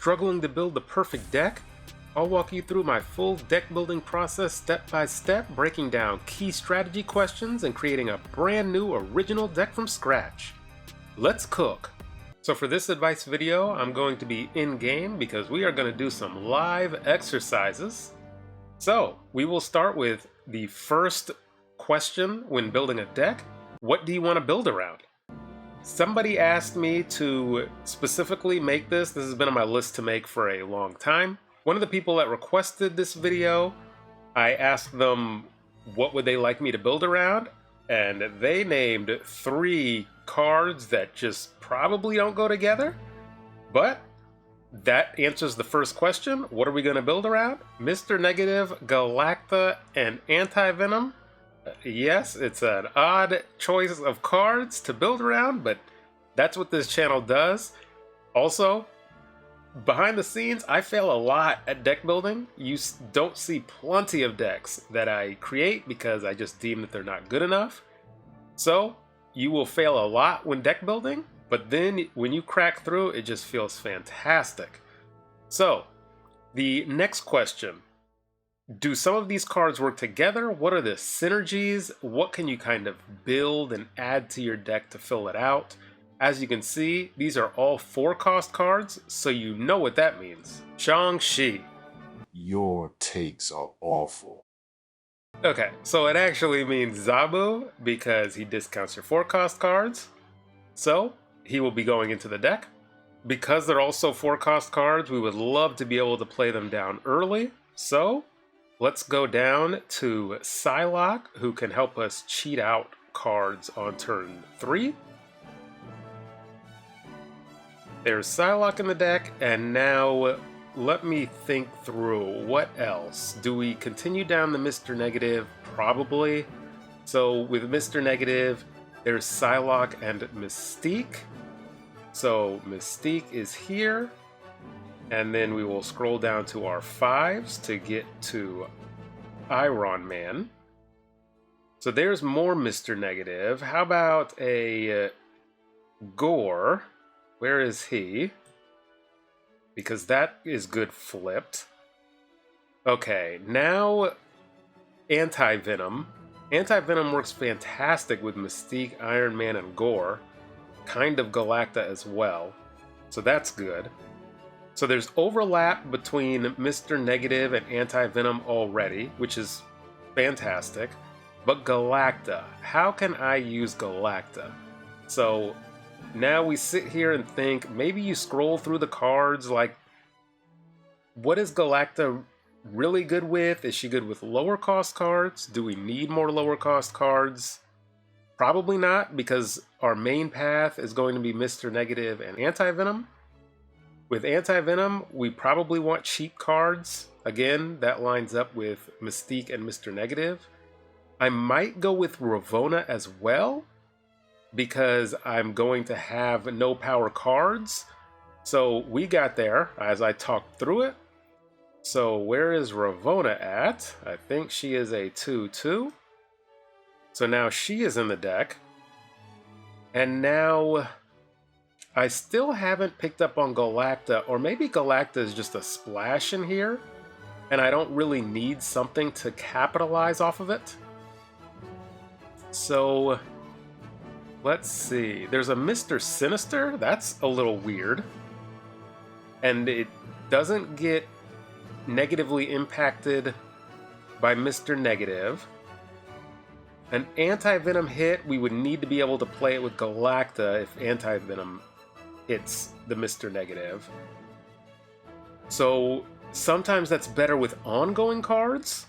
Struggling to build the perfect deck? I'll walk you through my full deck building process step by step, breaking down key strategy questions and creating a brand new original deck from scratch. Let's cook! So for this advice video, I'm going to be in-game because we are going to do some live exercises. So we will start with the first question when building a deck. What do you want to build around? Somebody asked me to specifically make this. This has been on my list to make for a long time. One of the people that requested this video, I asked them what would they like me to build around, and they named 3 cards that just probably don't go together. But that answers the first question. What are we going to build around? Mr. Negative, Galacta, and Anti-Venom. Yes, it's an odd choice of cards to build around, but that's what this channel does. Also, behind the scenes, I fail a lot at deck building. You don't see plenty of decks that I create because I just deem that they're not good enough. So, you will fail a lot when deck building, but then when you crack through, it just feels fantastic. So, the next question. Do some of these cards work together? What are the synergies? What can you kind of build and add to your deck to fill it out? As you can see, these are all 4-cost cards, so you know what that means. Shang-Chi. Your takes are awful. Okay, so it actually means Zabu because he discounts your 4-cost cards. So, he will be going into the deck. Because they're also 4-cost cards, we would love to be able to play them down early. So, let's go down to Psylocke, who can help us cheat out cards on turn 3. There's Psylocke in the deck, and now let me think through what else. Do we continue down the Mr. Negative? Probably. So with Mr. Negative, there's Psylocke and Mystique. So Mystique is here. And then we will scroll down to our 5s to get to Iron Man. So there's more Mr. Negative. How about a Gore? Where is he? Because that is good flipped. Okay, now Anti-Venom. Anti-Venom works fantastic with Mystique, Iron Man, and Gore. Kind of Galacta as well. So that's good. So there's overlap between Mr. Negative and Anti-Venom already, which is fantastic. But Galacta, how can I use Galacta? So now we sit here and think, maybe you scroll through the cards, like, what is Galacta really good with? Is she good with lower cost cards? Do we need more lower cost cards? Probably not, because our main path is going to be Mr. Negative and Anti-Venom. With Anti-Venom, we probably want cheap cards. Again, that lines up with Mystique and Mr. Negative. I might go with Ravonna as well, because I'm going to have no power cards. So we got there as I talked through it. So where is Ravonna at? I think she is a 2/2. So now she is in the deck. And now I still haven't picked up on Galacta, or maybe Galacta is just a splash in here, and I don't really need something to capitalize off of it. So, let's see. There's a Mr. Sinister. That's a little weird. And it doesn't get negatively impacted by Mr. Negative. An Anti-Venom hit, we would need to be able to play it with Galacta if Anti-Venom hits the Mr. Negative. So sometimes that's better with ongoing cards.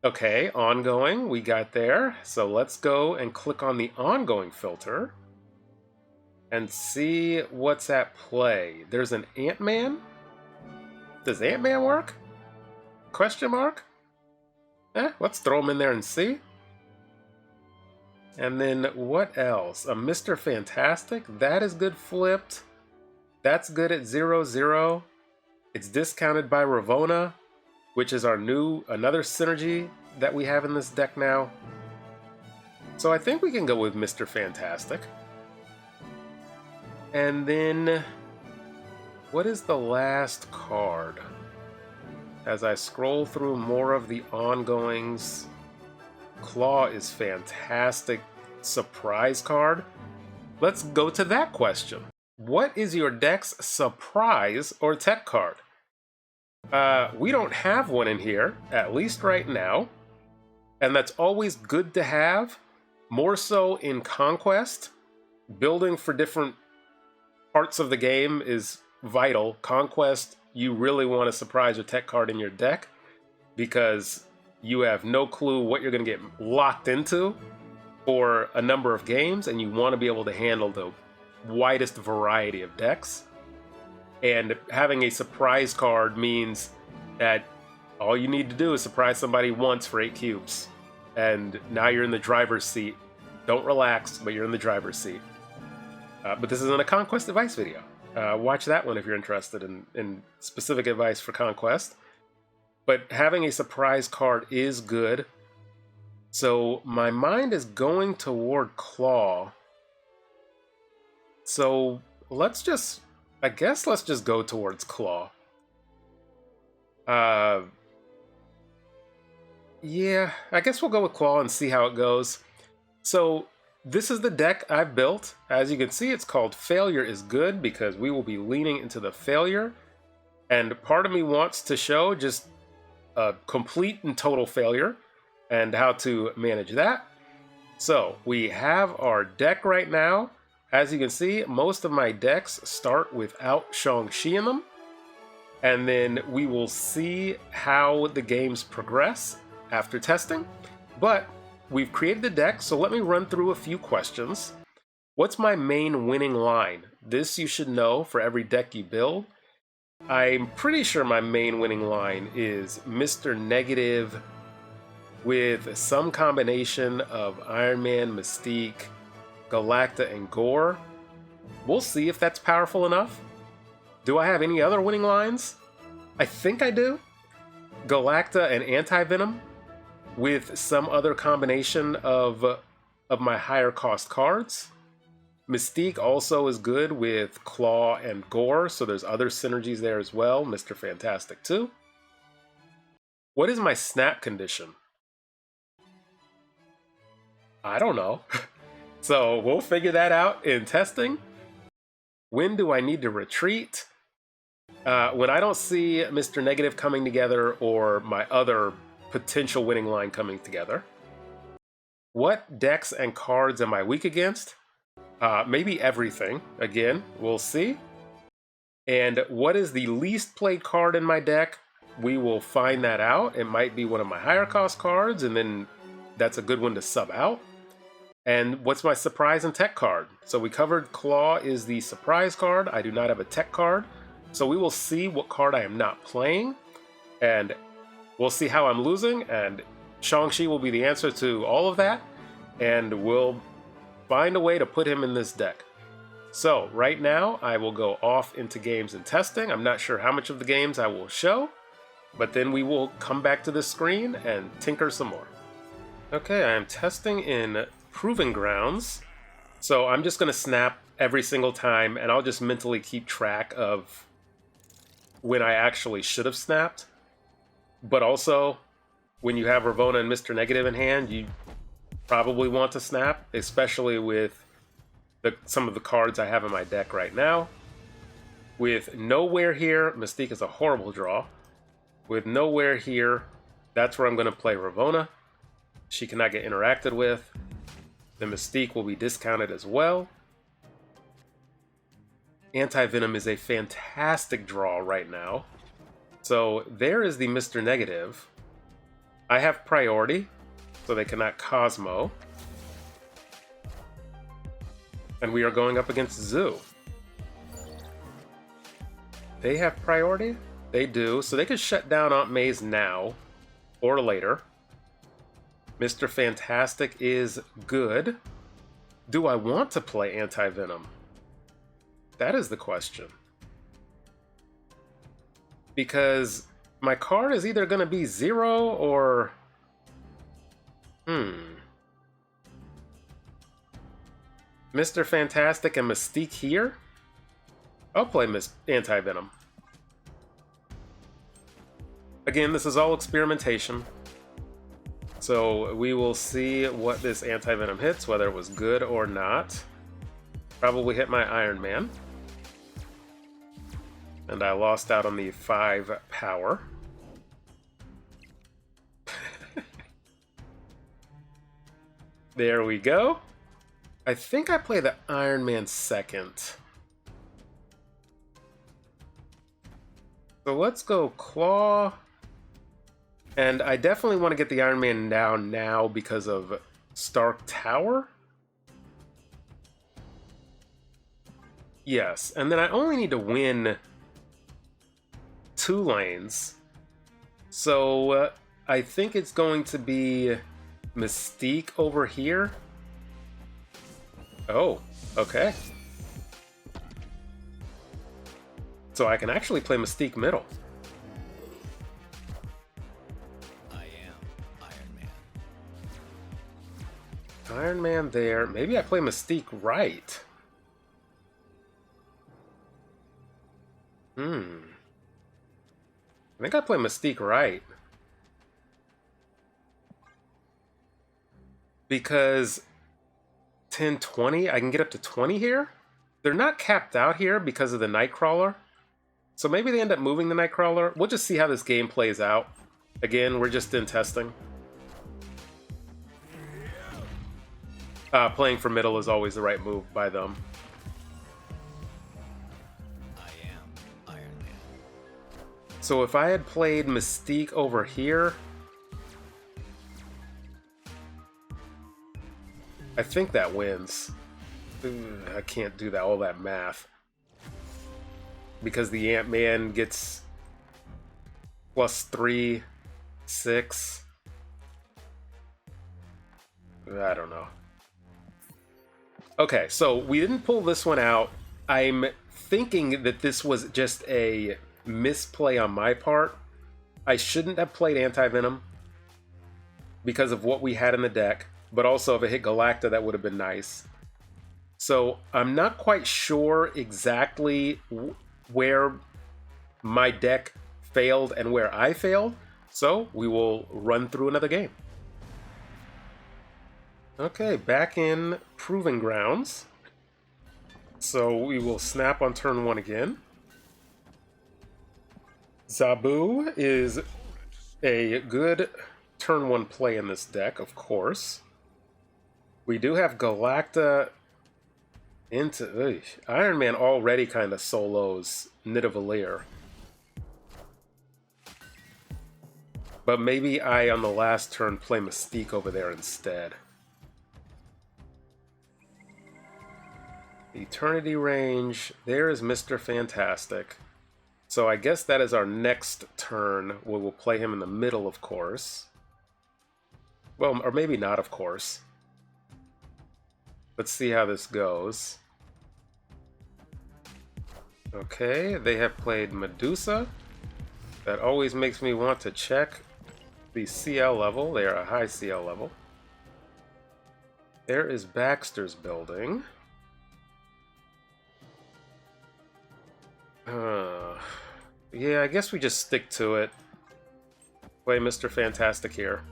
Okay, ongoing, we got there. So let's go and click on the ongoing filter and see what's at play. There's an Ant-Man. Does Ant-Man work? Question mark? Let's throw him in there and see. And then what else? A Mr. Fantastic. That is good flipped. That's good at 0/0. It's discounted by Ravonna, which is our another synergy that we have in this deck now. So I think we can go with Mr. Fantastic. And then What is the last card? As I scroll through more of the ongoings, Claw is fantastic. Surprise card. Let's go to that question. What is your deck's surprise or tech card? We don't have one in here, at least right now. And that's always good to have, more so in Conquest. Building for different parts of the game is vital. Conquest, you really want a surprise or tech card in your deck because you have no clue what you're going to get locked into for a number of games, and you want to be able to handle the widest variety of decks. And having a surprise card means that all you need to do is surprise somebody once for 8 cubes. And now you're in the driver's seat. Don't relax, but you're in the driver's seat. But this isn't a Conquest advice video. Watch that one if you're interested in specific advice for Conquest. But having a surprise card is good. So my mind is going toward Claw. So let's just go towards Claw. Yeah, I guess we'll go with Claw and see how it goes. So this is the deck I've built. As you can see, it's called Failure is Good because we will be leaning into the failure. And part of me wants to show just a complete and total failure and how to manage that. So we have our deck right now. As you can see, most of my decks start without Shang-Chi in them. And then we will see how the games progress after testing. But we've created the deck, so let me run through a few questions. What's my main winning line? This you should know for every deck you build. I'm pretty sure my main winning line is Mr. Negative with some combination of Iron Man, Mystique, Galacta, and Gore. We'll see if that's powerful enough. Do I have any other winning lines? I think I do. Galacta and Anti-Venom with some other combination of my higher cost cards. Mystique also is good with Claw and Gore, so there's other synergies there as well. Mr. Fantastic too. What is my snap condition? I don't know. So we'll figure that out in testing. When do I need to retreat? When I don't see Mr. Negative coming together or my other potential winning line coming together. What decks and cards am I weak against? Maybe everything. Again, we'll see. And what is the least played card in my deck? We will find that out. It might be one of my higher cost cards, and then that's a good one to sub out. And what's my surprise and tech card? So we covered Claw is the surprise card. I do not have a tech card. So we will see what card I am not playing. And we'll see how I'm losing. And Shang-Chi will be the answer to all of that. And we'll find a way to put him in this deck. So right now, I will go off into games and testing. I'm not sure how much of the games I will show. But then we will come back to this screen and tinker some more. Okay, I am testing in Proving Grounds. So I'm just going to snap every single time, and I'll just mentally keep track of when I actually should have snapped. But also, when you have Ravonna and Mr. Negative in hand, you probably want to snap, especially with some of the cards I have in my deck right now. With Nowhere here, Mystique is a horrible draw. With Nowhere here, that's where I'm going to play Ravonna. She cannot get interacted with. The Mystique will be discounted as well. Anti-Venom is a fantastic draw right now. So there is the Mr. Negative. I have priority, so they cannot Cosmo. And we are going up against Zoo. They have priority? They do, so they could shut down Aunt May's now or later. Mr. Fantastic is good. Do I want to play Anti-Venom? That is the question. Because my card is either going to be 0 or... Mr. Fantastic and Mystique here? I'll play Anti-Venom. Again, this is all experimentation. So we will see what this Anti-Venom hits, whether it was good or not. Probably hit my Iron Man. And I lost out on the 5 power. There we go. I think I play the Iron Man second. So let's go Claw. And I definitely want to get the Iron Man down now because of Stark Tower. Yes, and then I only need to win 2 lanes. So I think it's going to be Mystique over here. Oh, okay. So I can actually play Mystique middle. I am Iron Man. Iron Man there. Maybe I play Mystique right. I think I play Mystique right. Because 10, 20, I can get up to 20 here. They're not capped out here because of the Nightcrawler. So maybe they end up moving the Nightcrawler. We'll just see how this game plays out. Again, we're just in testing. Playing for middle is always the right move by them. I am Iron Man. So if I had played Mystique over here, I think that wins. I can't do that, all that math. Because the Ant-Man gets +3, 6. I don't know. Okay, so we didn't pull this one out. I'm thinking that this was just a misplay on my part. I shouldn't have played Anti-Venom because of what we had in the deck. But also, if it hit Galacta, that would have been nice. So I'm not quite sure exactly where my deck failed and where I failed. So we will run through another game. Okay, back in Proving Grounds. So we will snap on turn 1 again. Zabu is a good turn 1 play in this deck, of course. We do have Galacta into... Iron Man already kind of solos Nidavellir. But maybe I, on the last turn, play Mystique over there instead. Eternity Range. There is Mr. Fantastic. So I guess that is our next turn. We will play him in the middle, of course. Well, or maybe not, of course. Let's see how this goes. Okay, they have played Medusa. That always makes me want to check the CL level. They are a high CL level. There is Baxter's building. Yeah, I guess we just stick to it. Play Mr. Fantastic here.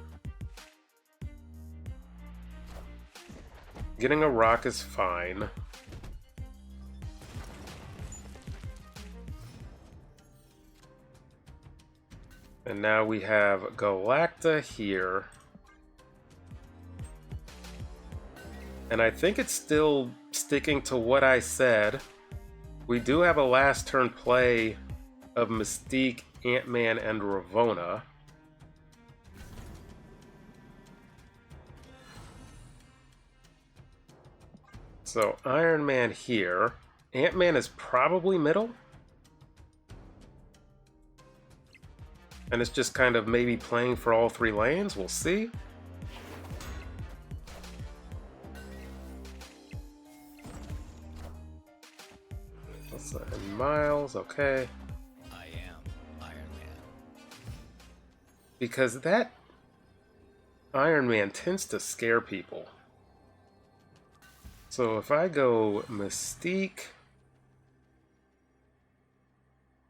Getting a rock is fine. And now we have Galacta here. And I think it's still sticking to what I said. We do have a last turn play of Mystique, Ant-Man, and Ravonna. So Iron Man here. Ant-Man is probably middle. And it's just kind of maybe playing for all 3 lanes. We'll see. And Miles, okay. I am Iron Man. Because that Iron Man tends to scare people. So if I go Mystique,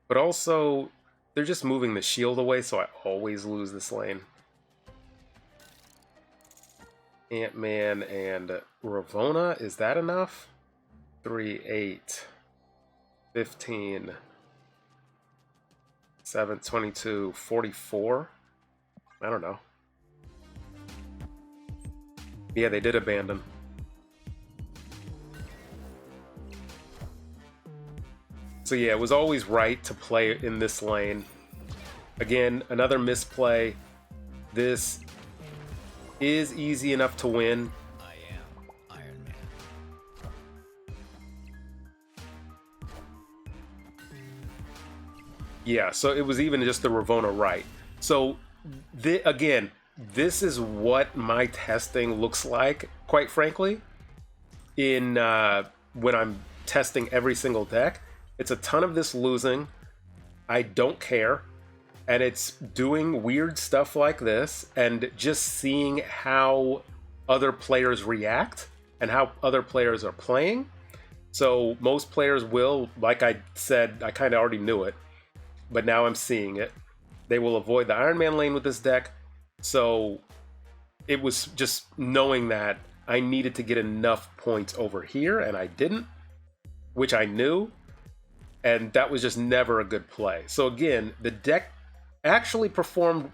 But also, they're just moving the shield away, so I always lose this lane. Ant-Man and Ravonna, is that enough? 3, 8, 15, 7, 22, 44? I don't know. Yeah, they did abandon. So yeah, it was always right to play in this lane. Again, another misplay. This is easy enough to win. I am Iron Man. Yeah, so it was even just the Ravonna right. So again, this is what my testing looks like, quite frankly, in when I'm testing every single deck. It's a ton of this losing. I don't care. And it's doing weird stuff like this and just seeing how other players react and how other players are playing. So most players will, like I said, I kind of already knew it, but now I'm seeing it. They will avoid the Iron Man lane with this deck. So it was just knowing that I needed to get enough points over here, and I didn't, which I knew. And that was just never a good play. So again, the deck actually performed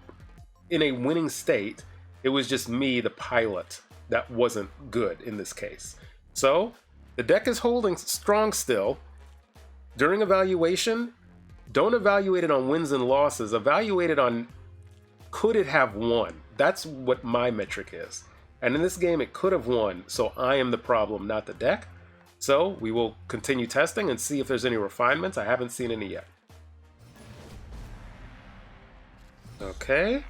in a winning state. It was just me, the pilot, that wasn't good in this case. So the deck is holding strong still. During evaluation, don't evaluate it on wins and losses. Evaluate it on could it have won. That's what my metric is. And in this game, it could have won. So I am the problem, not the deck. So we will continue testing and see if there's any refinements. I haven't seen any yet. Okay,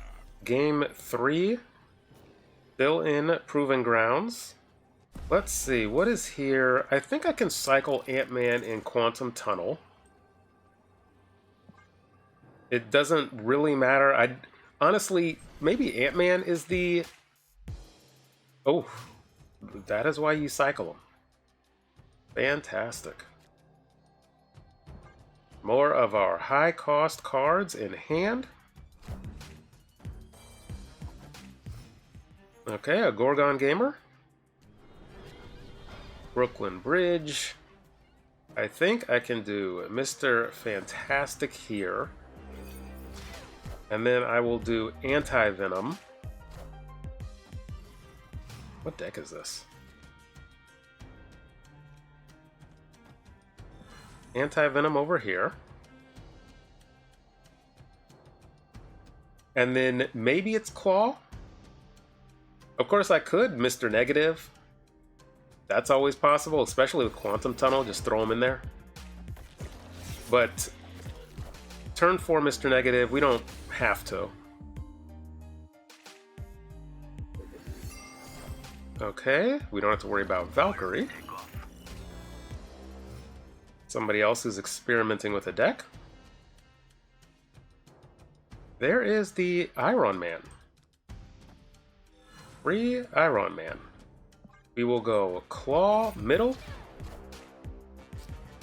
game 3, still in Proving Grounds. Let's see, what is here? I think I can cycle Ant-Man in Quantum Tunnel. It doesn't really matter. Honestly, maybe Ant-Man is the... Oh, that is why you cycle him. Fantastic. More of our high-cost cards in hand. Okay, a Gorgon Gamer. Brooklyn Bridge. I think I can do Mr. Fantastic here. And then I will do Anti-Venom. What deck is this? Anti-Venom over here. And then maybe it's Claw? Of course I could Mr. Negative. That's always possible, especially with Quantum Tunnel. Just throw him in there. But turn 4 Mr. Negative, we don't have to. Okay, we don't have to worry about Valkyrie. Somebody else who's experimenting with a deck. There is the Iron Man. Free Iron Man. We will go Claw, middle.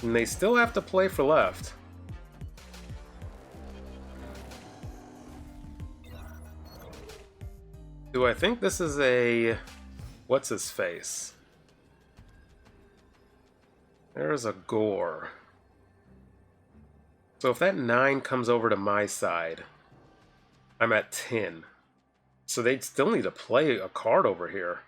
And they still have to play for left. Do I think this is a... What's his face? There's a Gore. So if that 9 comes over to my side, I'm at 10. So they'd still need to play a card over here.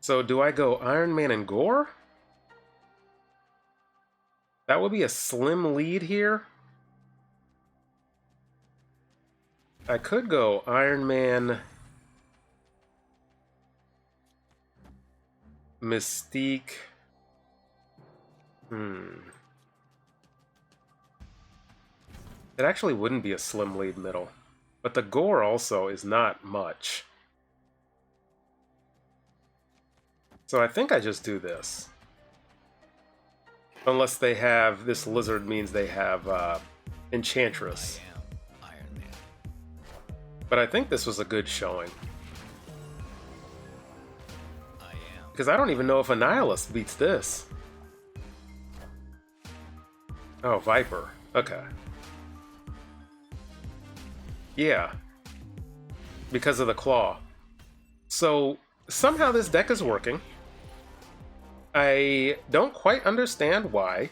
So do I go Iron Man and Gore? That would be a slim lead here. I could go Iron Man, Mystique. It actually wouldn't be a slim lead middle. But the Gore also is not much. So I think I just do this. Unless they have... This lizard means they have Enchantress. I am Iron Man. But I think this was a good showing. I am. Because I don't even know if Annihilus beats this. Oh, Viper. Okay. Yeah, because of the claw. So somehow this deck is working. I don't quite understand why.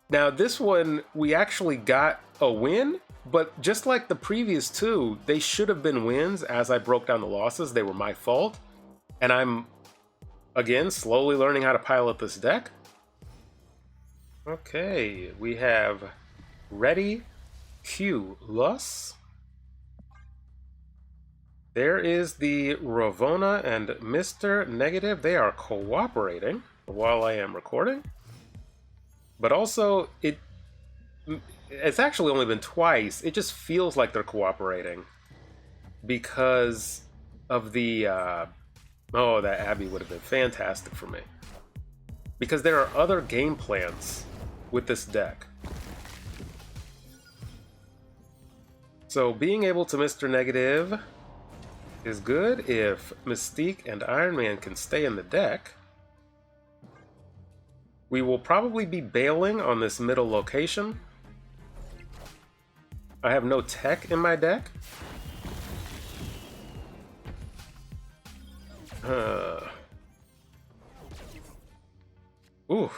Now this one, we actually got a win, but just like the previous two, they should have been wins. As I broke down the losses, they were my fault. And I'm, again, slowly learning how to pilot this deck. Okay, we have Ready, Q, Lus. There is the Ravona and Mr. Negative. They are cooperating while I am recording. But also, it's actually only been twice. It just feels like they're cooperating because of the... oh, that Abby would have been fantastic for me. Because there are other game plans with this deck. So being able to Mr. Negative is good if Mystique and Iron Man can stay in the deck. We will probably be bailing on this middle location. I have no tech in my deck. Ooh.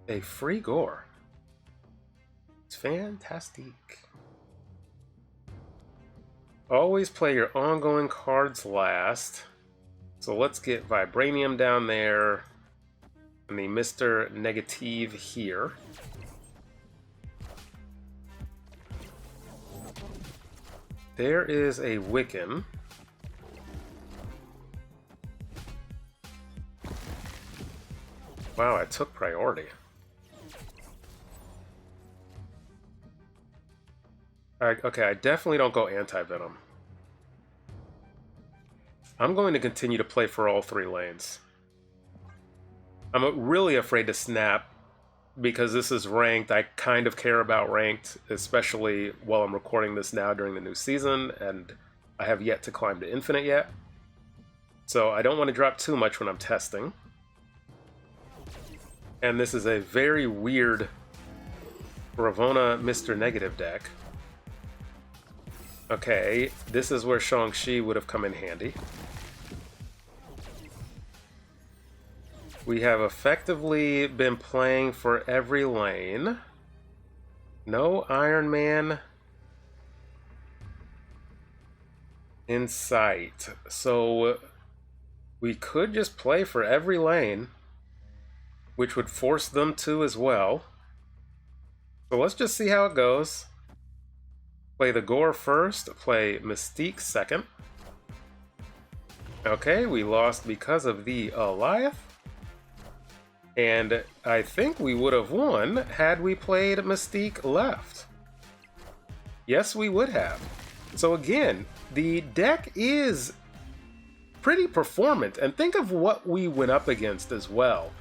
A free gore. It's fantastic. Always play your ongoing cards last. So let's get Vibranium down there. And the Mr. Negative here. There is a Wiccan. Wow, I took priority. Okay, I definitely don't go anti-venom. I'm going to continue to play for all three lanes. I'm really afraid to snap because this is ranked. I kind of care about ranked, especially while I'm recording this now during the new season, and I have yet to climb to Infinite yet. So I don't want to drop too much when I'm testing. And this is a very weird Ravona Mr. Negative deck. Okay, this is where Shang-Chi would have come in handy. We have effectively been playing for every lane. No Iron Man in sight. So we could just play for every lane, which would force them to as well. So let's just see how it goes. Play the Gore first, play Mystique second. Okay, we lost because of the Goliath. And I think we would have won had we played Mystique left. Yes, we would have. So again, the deck is pretty performant. And think of what we went up against as well,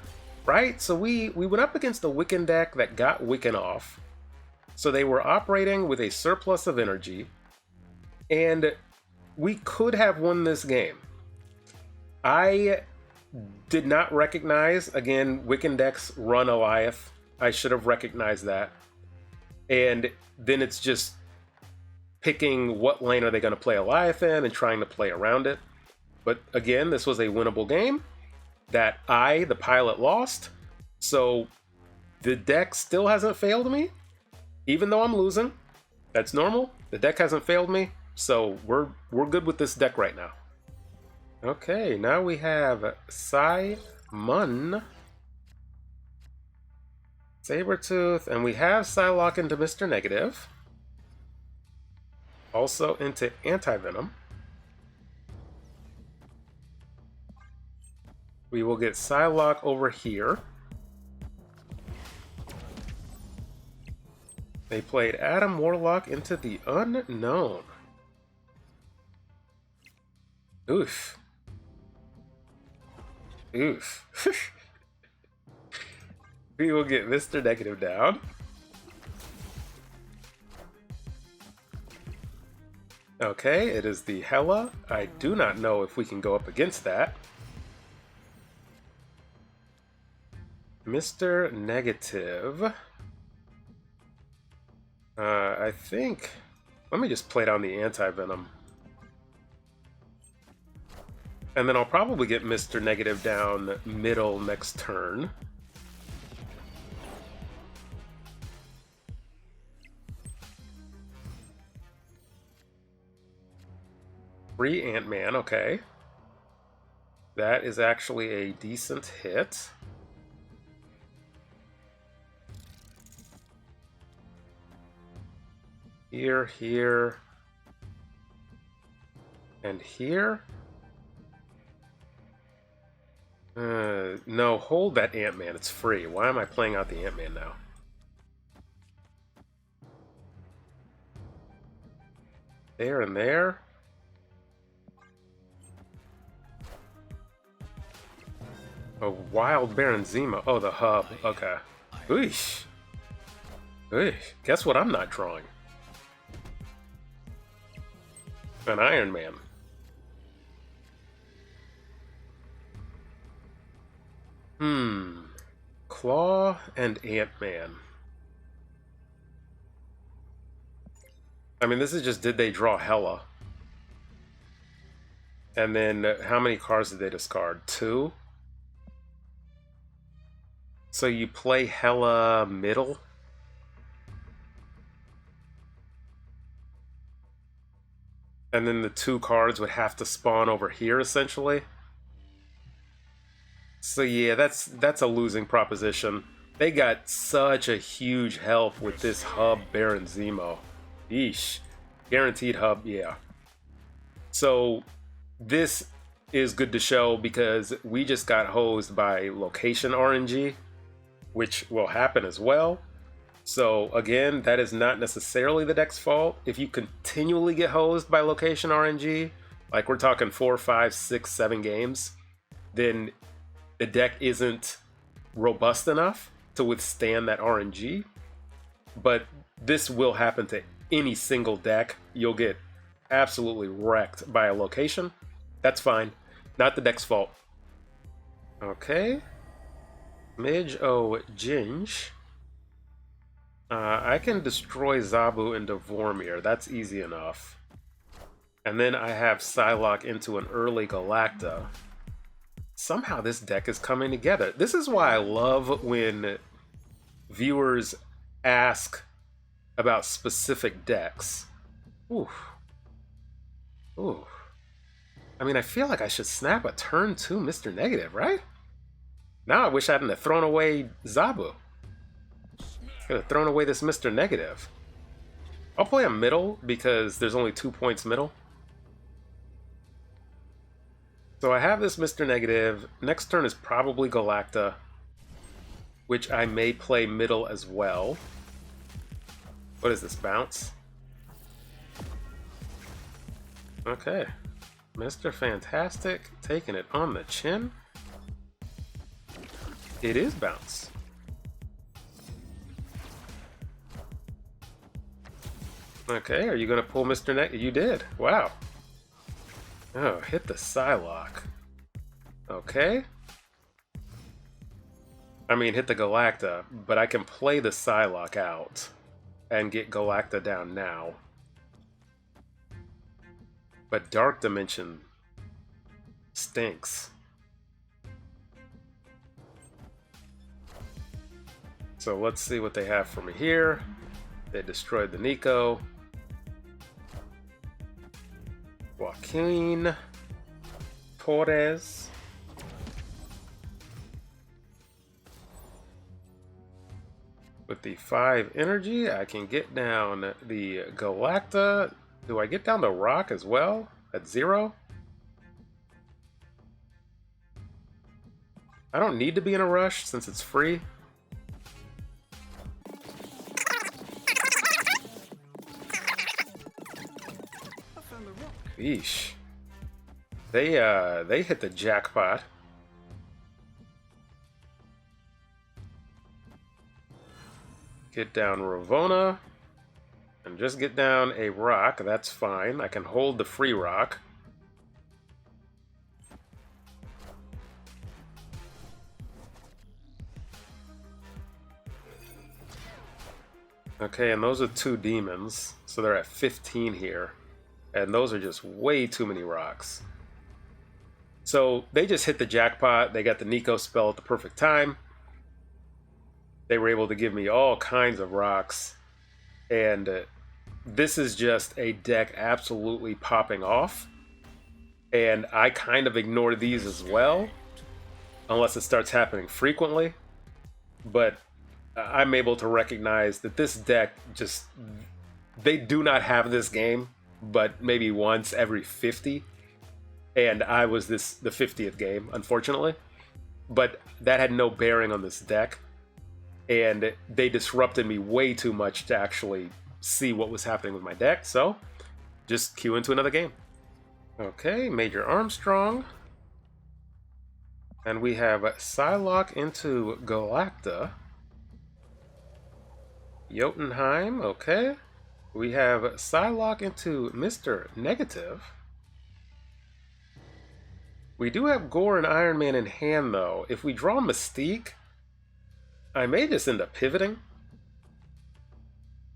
right? So we went up against a Wiccan deck that got Wiccan off. So they were operating with a surplus of energy. And we could have won this game. I did not recognize, again, Wiccan decks run Goliath. I should have recognized that. And then it's just picking what lane are they going to play Goliath in and trying to play around it. But again, this was a winnable game that I, the pilot, lost. So the deck still hasn't failed me, even though I'm losing. That's normal. The deck hasn't failed me, so we're good with this deck right now. Okay, now we have Simon, Sabretooth, and we have Psylocke into Mr. Negative. Also into Anti-Venom. We will get Psylocke over here. They played Adam Warlock into the Unknown. Oof. Oof. We will get Mr. Negative down. Okay, it is the Hela. I do not know if we can go up against that. Mr. Negative I think... Let me just play down the anti-venom. And then I'll probably get Mr. Negative down middle next turn. Free Ant-Man, okay. That is actually a decent hit. Here, here, and here. No, hold that Ant-Man. It's free. Why am I playing out the Ant-Man now? There and there. A Wild Baron Zemo. Oh, the hub. Okay. Oosh. Oosh. Guess what I'm not drawing? An Iron Man. Claw and Ant-Man. I mean, this is just did they draw Hela? And then how many cards did they discard? 2? So you play Hela middle? And then the 2 cards would have to spawn over here, essentially? So yeah, that's a losing proposition. They got such a huge help with this hub Baron Zemo. Yeesh. Guaranteed hub, yeah. So this is good to show because we just got hosed by location RNG, which will happen as well. So again, that is not necessarily the deck's fault. If you continually get hosed by location RNG, like we're talking 4, 5, 6, 7 games, then the deck isn't robust enough to withstand that RNG. But this will happen to any single deck. You'll get absolutely wrecked by a location. That's fine. Not the deck's fault. Okay. Midge O Ginge. I can destroy Zabu into Vormir. That's easy enough. And then I have Psylocke into an early Galacta. Somehow this deck is coming together. This is why I love when viewers ask about specific decks. Ooh. Ooh. I mean, I feel like I should snap a turn 2 Mr. Negative, right? Now I wish I hadn't have thrown away Zabu. Could have thrown away this Mr. Negative. I'll play a middle because there's only 2 points middle. So I have this Mr. Negative. Next turn is probably Galacta, which I may play middle as well. What is this, bounce? Okay. Mr. Fantastic taking it on the chin. It is bounce. Okay, are you going to pull Mr. Negative? You did. Wow. Oh, hit the Psylocke. Okay. I mean, hit the Galacta, but I can play the Psylocke out and get Galacta down now. But Dark Dimension stinks. So let's see what they have for me here. They destroyed the Nico. Joaquin. Torres. With the 5 energy, I can get down the Galacta. Do I get down the Rock as well at 0? I don't need to be in a rush since it's free. Yeesh. They hit the jackpot. Get down Ravona. And just get down a rock. That's fine. I can hold the free rock. Okay, and those are 2 demons, so they're at 15 here. And those are just way too many rocks. So they just hit the jackpot. They got the Nico spell at the perfect time. They were able to give me all kinds of rocks. And this is just a deck absolutely popping off. And I kind of ignore these as well, unless it starts happening frequently. But I'm able to recognize that this deck just, they do not have this game, but maybe once every 50. And I was the 50th game, unfortunately. But that had no bearing on this deck. And they disrupted me way too much to actually see what was happening with my deck. So, just queue into another game. Okay, Major Armstrong. And we have Psylocke into Galacta. Jotunheim, okay. We have Psylocke into Mr. Negative. We do have Gore and Iron Man in hand, though. If we draw Mystique, I may just end up pivoting.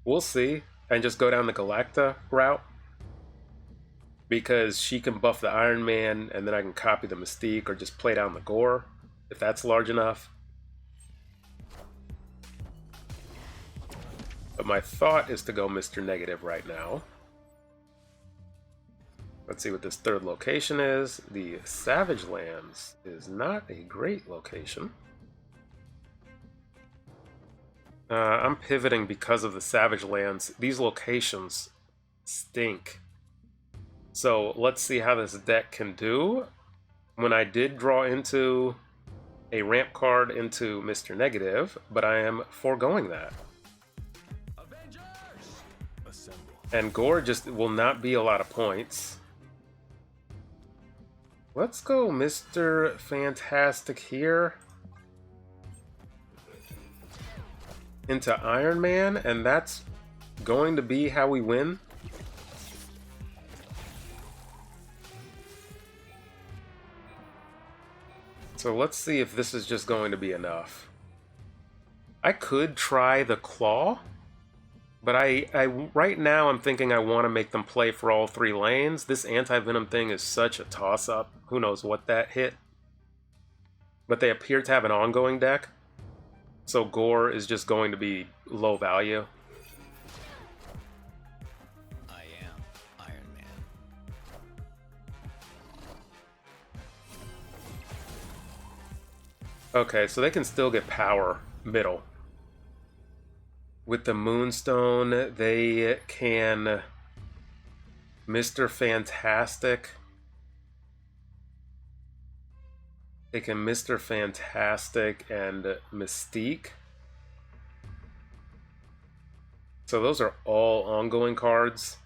We'll see. And just go down the Galacta route. Because she can buff the Iron Man, and then I can copy the Mystique, or just play down the Gore, if that's large enough. But my thought is to go Mr. Negative right now. Let's see what this third location is. The Savage Lands is not a great location. I'm pivoting because of the Savage Lands. These locations stink. So let's see how this deck can do. When I did draw into a ramp card into Mr. Negative, but I am foregoing that. And Gore just will not be a lot of points. Let's go Mr. Fantastic here. Into Iron Man, and that's going to be how we win. So let's see if this is just going to be enough. I could try the Claw, but I right now I'm thinking I want to make them play for all 3 lanes. This Anti-Venom thing is such a toss-up. Who knows what that hit? But they appear to have an ongoing deck. So Gore is just going to be low value. I am Iron Man. Okay, so they can still get power middle. With the Moonstone, they can Mr. Fantastic. They can Mr. Fantastic and Mystique. So those are all ongoing cards.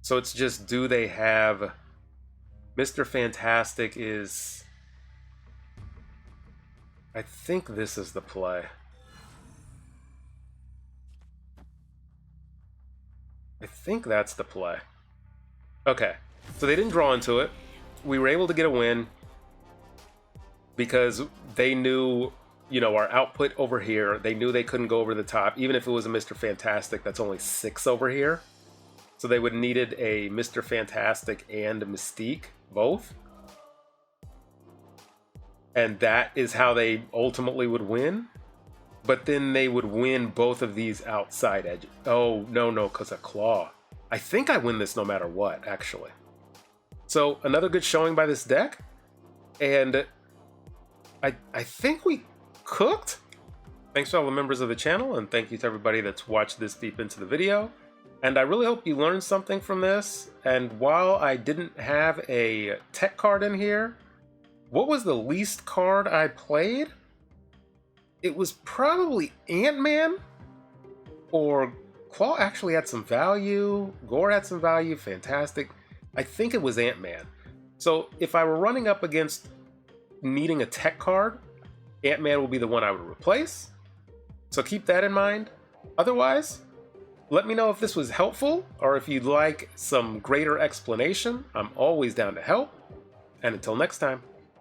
So it's just, do they have... Mr. Fantastic is... I think this is the play. I think that's the play. Okay, so they didn't draw into it. We were able to get a win because they knew, you know, our output over here. They knew they couldn't go over the top. Even if it was a Mr. Fantastic, that's only 6 over here. So they would needed a Mr. Fantastic and a Mystique, both. And that is how they ultimately would win. But then they would win both of these outside edges. Oh, no, because of Claw. I think I win this no matter what, actually. So another good showing by this deck. And I think we cooked. Thanks to all the members of the channel, and thank you to everybody that's watched this deep into the video. And I really hope you learned something from this. And while I didn't have a tech card in here, what was the least card I played? It was probably Ant-Man, or Claw actually had some value, Gore had some value, Fantastic. I think it was Ant-Man. So if I were running up against needing a tech card, Ant-Man will be the one I would replace. So keep that in mind. Otherwise, let me know if this was helpful, or if you'd like some greater explanation. I'm always down to help. And until next time.